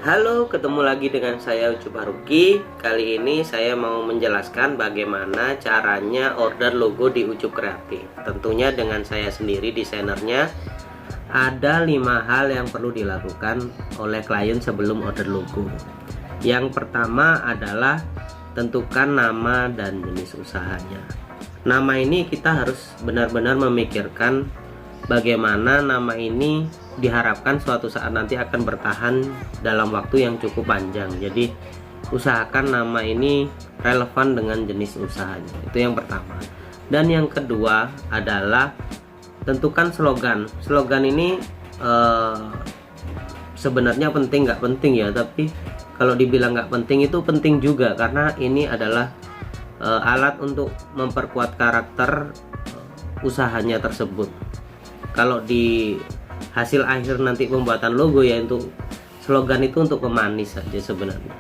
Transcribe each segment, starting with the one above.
Halo, ketemu lagi dengan saya Ucup Haruki. Kali ini saya mau menjelaskan bagaimana caranya order logo di Ucup Kreatif. Tentunya dengan saya sendiri desainernya. Ada 5 hal yang perlu dilakukan oleh klien sebelum order logo. Yang pertama adalah tentukan nama dan jenis usahanya. Nama ini kita harus benar-benar memikirkan bagaimana nama ini diharapkan suatu saat nanti akan bertahan dalam waktu yang cukup panjang. Jadi usahakan nama ini relevan dengan jenis usahanya. Itu yang pertama. Dan yang kedua adalah tentukan slogan. Slogan ini sebenarnya penting nggak penting ya, tapi kalau dibilang nggak penting itu penting juga, karena ini adalah alat untuk memperkuat karakter usahanya tersebut. Kalau di hasil akhir nanti pembuatan logo ya, untuk slogan itu untuk pemanis saja sebenarnya.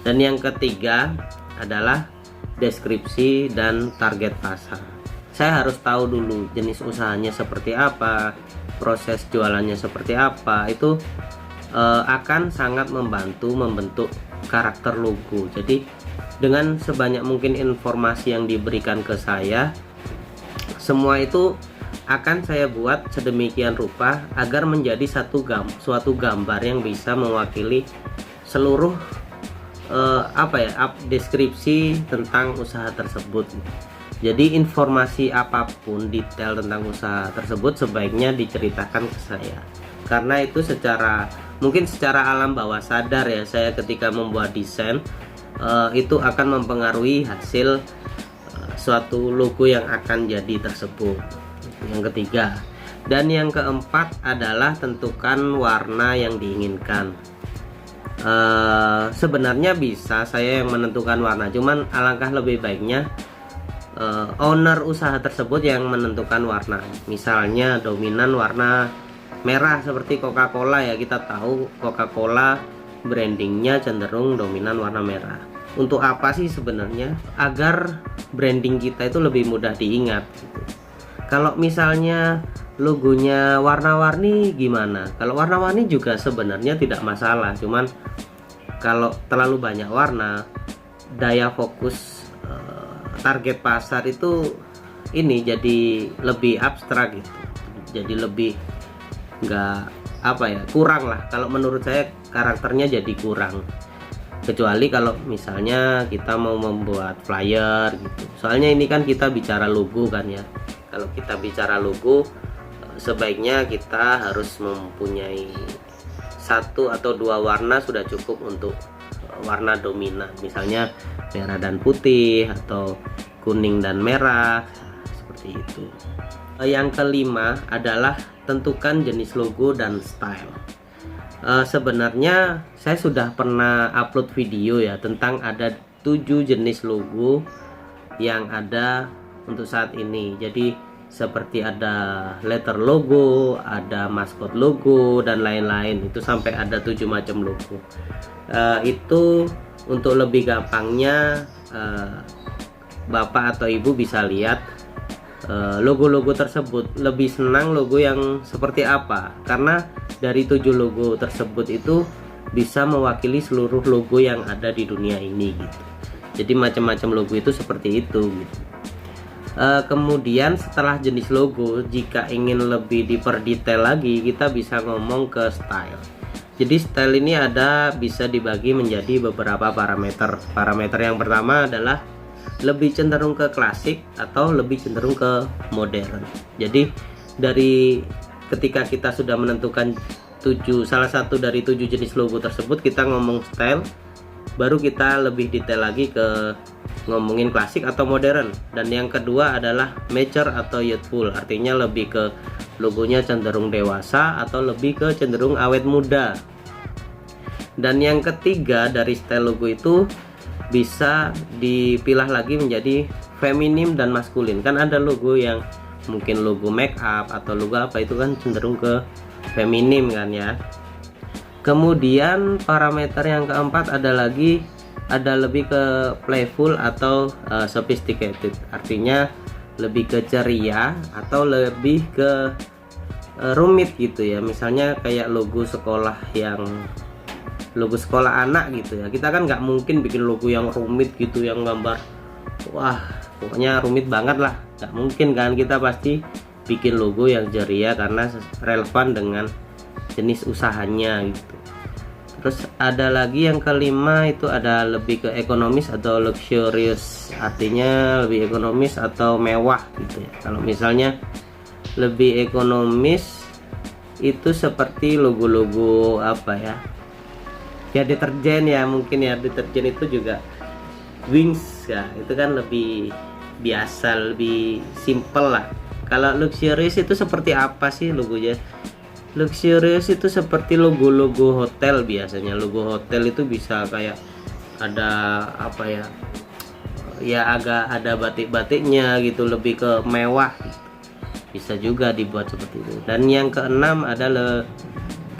Dan yang ketiga adalah deskripsi dan target pasar. Saya harus tahu dulu jenis usahanya seperti apa, proses jualannya seperti apa. Itu akan sangat membantu membentuk karakter logo. Jadi dengan sebanyak mungkin informasi yang diberikan ke saya, semua itu akan saya buat sedemikian rupa agar menjadi suatu gambar yang bisa mewakili seluruh deskripsi tentang usaha tersebut. Jadi informasi apapun detail tentang usaha tersebut sebaiknya diceritakan ke saya, karena itu mungkin secara alam bawah sadar ya, saya ketika membuat desain itu akan mempengaruhi hasil suatu logo yang akan jadi tersebut. Yang ketiga. Dan yang keempat adalah tentukan warna yang diinginkan. Sebenarnya bisa saya yang menentukan warna, cuman alangkah lebih baiknya owner usaha tersebut yang menentukan warna. Misalnya dominan warna merah seperti Coca-Cola ya, kita tahu Coca-Cola brandingnya cenderung dominan warna merah. Untuk apa sih sebenarnya? Agar branding kita itu lebih mudah diingat gitu. Kalau misalnya logonya warna-warni gimana? Kalau warna-warni juga sebenarnya tidak masalah, cuman kalau terlalu banyak warna, daya fokus target pasar itu ini jadi lebih abstrak gitu. Jadi lebih kurang lah. Kalau menurut saya karakternya jadi kurang. Kecuali kalau misalnya kita mau membuat flyer gitu. Soalnya ini kan kita bicara logo kan ya. Kalau kita bicara logo, sebaiknya kita harus mempunyai 1 atau 2 warna sudah cukup untuk warna dominan. Misalnya merah dan putih atau kuning dan merah, seperti itu. Yang kelima adalah tentukan jenis logo dan style. Sebenarnya saya sudah pernah upload video ya tentang ada 7 jenis logo yang ada untuk saat ini. Jadi seperti ada letter logo, ada maskot logo dan lain-lain. Itu sampai ada 7 macam logo. Itu untuk lebih gampangnya Bapak atau Ibu bisa lihat logo-logo tersebut. Lebih senang logo yang seperti apa, karena dari 7 logo tersebut itu bisa mewakili seluruh logo yang ada di dunia ini gitu. Jadi macam-macam logo itu seperti itu gitu. Kemudian setelah jenis logo, jika ingin lebih diperdetail lagi, kita bisa ngomong ke style. Jadi style ini bisa dibagi menjadi beberapa parameter. Parameter yang pertama adalah lebih cenderung ke klasik atau lebih cenderung ke modern. Jadi dari ketika kita sudah menentukan salah satu dari 7 jenis logo tersebut, kita ngomong style, baru kita lebih detail lagi ke ngomongin klasik atau modern. Dan yang kedua adalah mature atau youthful, artinya lebih ke logonya cenderung dewasa atau lebih ke cenderung awet muda. Dan yang ketiga dari style logo itu bisa dipilah lagi menjadi feminim dan maskulin. Kan ada logo yang mungkin logo make up atau logo apa, itu kan cenderung ke feminim kan ya. Kemudian parameter yang keempat ada lebih ke playful atau sophisticated, artinya lebih ke ceria atau lebih ke rumit gitu ya. Misalnya kayak logo sekolah yang logo sekolah anak gitu ya, kita kan nggak mungkin bikin logo yang rumit gitu, yang gambar wah pokoknya rumit banget lah, nggak mungkin kan. Kita pasti bikin logo yang ceria karena relevan dengan jenis usahanya gitu. Terus ada lagi yang kelima, itu ada lebih ke ekonomis atau luxurious, artinya lebih ekonomis atau mewah gitu ya. Kalau misalnya lebih ekonomis itu seperti logo-logo apa ya, deterjen ya, mungkin ya, deterjen itu juga Wings ya, itu kan lebih biasa, lebih simple lah. Kalau luxurious itu seperti apa sih logonya? Luxurious itu seperti logo-logo hotel biasanya. Logo hotel itu bisa kayak ada apa ya, ya agak ada batik-batiknya gitu, lebih ke mewah gitu. Bisa juga dibuat seperti itu. Dan yang keenam adalah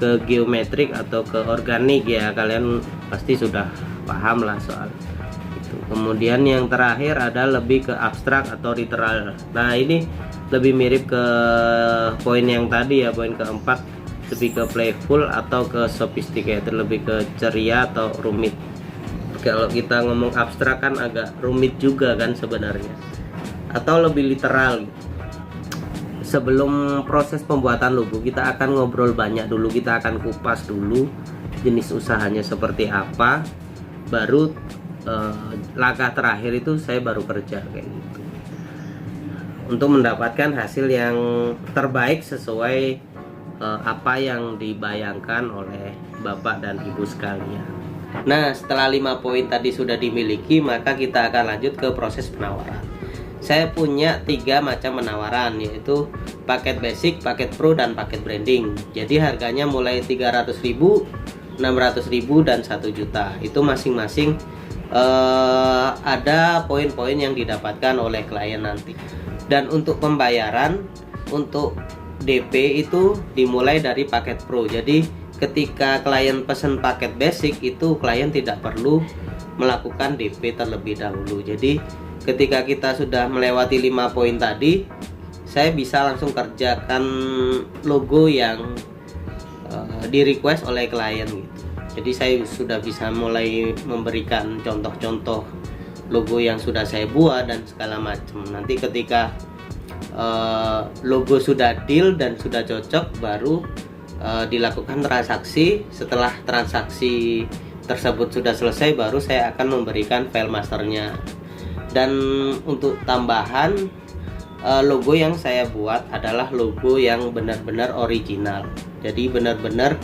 ke geometrik atau ke organik ya, kalian pasti sudah paham lah soal itu. Kemudian yang terakhir ada lebih ke abstrak atau literal. Nah ini lebih mirip ke poin yang tadi ya, poin keempat, lebih ke playful atau ke sophisticated, lebih ke ceria atau rumit. Kalau kita ngomong abstrak kan agak rumit juga kan sebenarnya, atau lebih literal gitu. Sebelum proses pembuatan logo, kita akan ngobrol banyak dulu, kita akan kupas dulu jenis usahanya seperti apa, baru langkah terakhir itu saya baru kerja kayak gitu, untuk mendapatkan hasil yang terbaik sesuai apa yang dibayangkan oleh Bapak dan Ibu sekalian. Nah, setelah 5 poin tadi sudah dimiliki, maka kita akan lanjut ke proses penawaran. Saya punya 3 macam penawaran, yaitu paket basic, paket pro, dan paket branding. Jadi harganya mulai 300.000, 600.000, dan 1 juta. Itu masing-masing ada poin-poin yang didapatkan oleh klien nanti. Dan untuk pembayaran, untuk DP itu dimulai dari paket pro. Jadi ketika klien pesan paket basic itu klien tidak perlu melakukan DP terlebih dahulu. Jadi ketika kita sudah melewati 5 poin tadi, saya bisa langsung kerjakan logo yang di request oleh klien gitu. Jadi saya sudah bisa mulai memberikan contoh-contoh logo yang sudah saya buat dan segala macam. Nanti ketika logo sudah deal dan sudah cocok, baru dilakukan transaksi. Setelah transaksi tersebut sudah selesai, baru saya akan memberikan file masternya. Dan untuk tambahan, logo yang saya buat adalah logo yang benar-benar original. Jadi benar-benar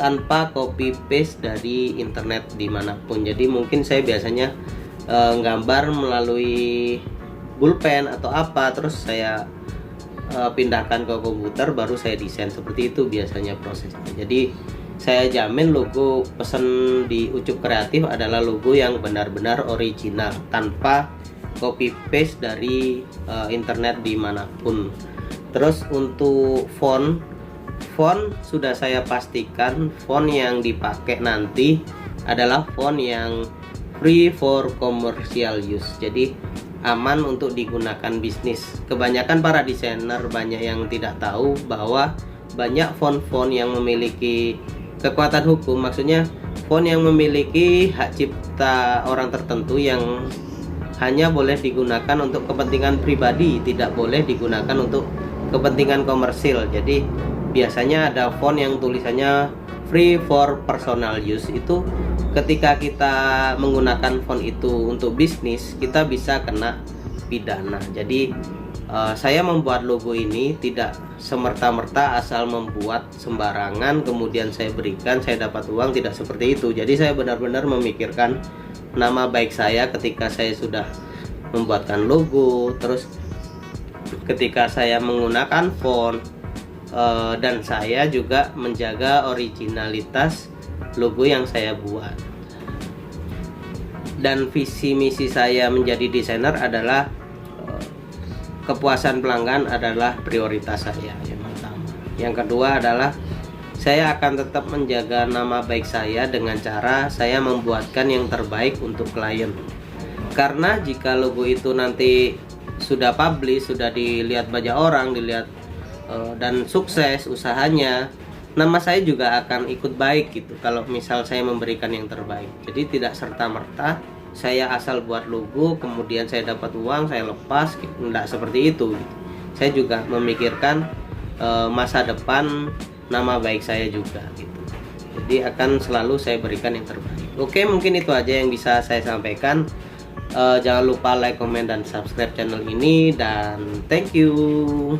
tanpa copy paste dari internet dimanapun. Jadi mungkin saya biasanya gambar melalui pulpen atau apa, terus saya pindahkan ke komputer, baru saya desain. Seperti itu biasanya prosesnya. Jadi saya jamin logo pesan di Ucup Kreatif adalah logo yang benar-benar original, tanpa copy paste dari internet dimanapun. Terus untuk font sudah saya pastikan font yang dipakai nanti adalah font yang free for commercial use, jadi aman untuk digunakan bisnis. Kebanyakan para desainer banyak yang tidak tahu bahwa banyak font-font yang memiliki kekuatan hukum, maksudnya font yang memiliki hak cipta orang tertentu yang hanya boleh digunakan untuk kepentingan pribadi, tidak boleh digunakan untuk kepentingan komersil. Jadi biasanya ada font yang tulisannya free for personal use. Itu ketika kita menggunakan font itu untuk bisnis, kita bisa kena pidana. Jadi saya membuat logo ini tidak semerta-merta asal membuat sembarangan kemudian saya berikan, saya dapat uang, tidak seperti itu. Jadi saya benar-benar memikirkan nama baik saya ketika saya sudah membuatkan logo, terus ketika saya menggunakan font, dan saya juga menjaga originalitas logo yang saya buat. Dan visi misi saya menjadi desainer adalah kepuasan pelanggan adalah prioritas saya yang pertama. Yang kedua adalah saya akan tetap menjaga nama baik saya dengan cara saya membuatkan yang terbaik untuk klien. Karena jika logo itu nanti sudah publish, sudah dilihat banyak orang, dilihat dan sukses usahanya, nama saya juga akan ikut baik gitu kalau misal saya memberikan yang terbaik. Jadi tidak serta-merta saya asal buat logo kemudian saya dapat uang saya lepas gitu. Enggak seperti itu gitu. Saya juga memikirkan masa depan nama baik saya juga gitu. Jadi akan selalu saya berikan yang terbaik. Oke, mungkin itu aja yang bisa saya sampaikan. Jangan lupa like, comment, dan subscribe channel ini, dan thank you.